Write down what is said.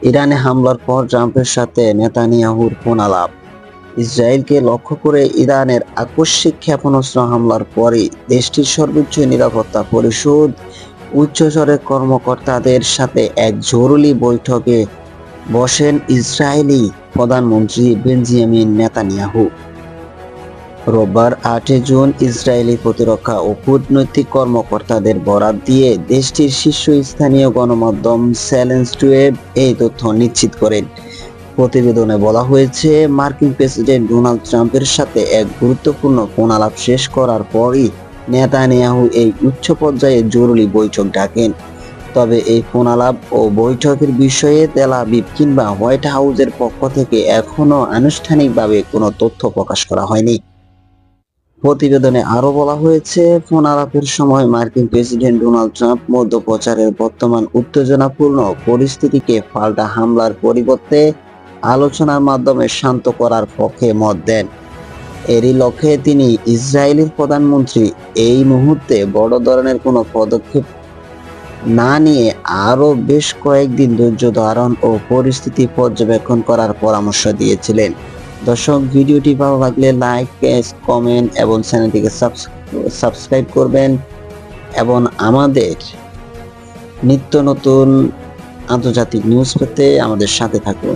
ইরানে হামলার পর ট্রাম্পের সাথে নেতানিয়াহুর ফোন আলাপ। ইসরায়েলকে লক্ষ্য করে ইরানের আকস্মিক ক্ষেপণাস্ত্র হামলার পরে দেশটির সর্বোচ্চ নিরাপত্তা পরিষদ উচ্চস্তরের কর্মকর্তাদের সাথে এক জরুরি বৈঠকে বসেন ইসরায়েলি প্রধানমন্ত্রী বেঞ্জামিন নেতানিয়াহু। রোববার 8 জুন ইসরায়েলি প্রতিরক্ষা ও কূটনৈতিক কর্মকর্তাদের বরাত দিয়ে দেশটির শীর্ষস্থানীয় গণমাধ্যম চ্যালেঞ্জ টুয়েব এই তথ্য নিশ্চিত করেন। প্রতিবেদনে বলা হয়েছে, মার্কিন প্রেসিডেন্ট ডোনাল্ড ট্রাম্পের সাথে এক গুরুত্বপূর্ণ ফোন আলাপ শেষ করার পরই নেতানিয়াহু এই উচ্চ পর্যায়ের জরুরি বৈঠক ডাকেন। তবে এই ফোন আলাপ ও বৈঠকের বিষয়ে তেল আবিব কিংবা হোয়াইট হাউসের পক্ষ থেকে এখনো আনুষ্ঠানিকভাবে কোনো তথ্য প্রকাশ করা হয়নি। প্রতিবেদনে আরো বলা হয়েছে, ফোন আলাপের সময় মার্কিন প্রেসিডেন্ট ডোনাল্ড ট্রাম্প মধ্যপ্রাচ্যের বর্তমান উত্তেজনাপূর্ণ পরিস্থিতিকে পাল্টা হামলার পরিবর্তে আলোচনার মাধ্যমে শান্ত করার পক্ষে মত দেন। এরই লক্ষ্যে তিনি ইসরায়েলের প্রধানমন্ত্রী এই মুহূর্তে বড় ধরনের কোনো পদক্ষেপ না নিয়ে আরো বেশ কয়েকদিন ধৈর্য ধারণ ও পরিস্থিতি পর্যবেক্ষণ করার পরামর্শ দিয়েছিলেন। দর্শক, ভিডিওটি ভালো লাগলে লাইক, কমেন্ট এবং চ্যানেলটিকে সাবস্ক্রাইব করবেন এবং আমাদের নিত্য নতুন আন্তর্জাতিক নিউজ পেতে আমাদের সাথে থাকুন।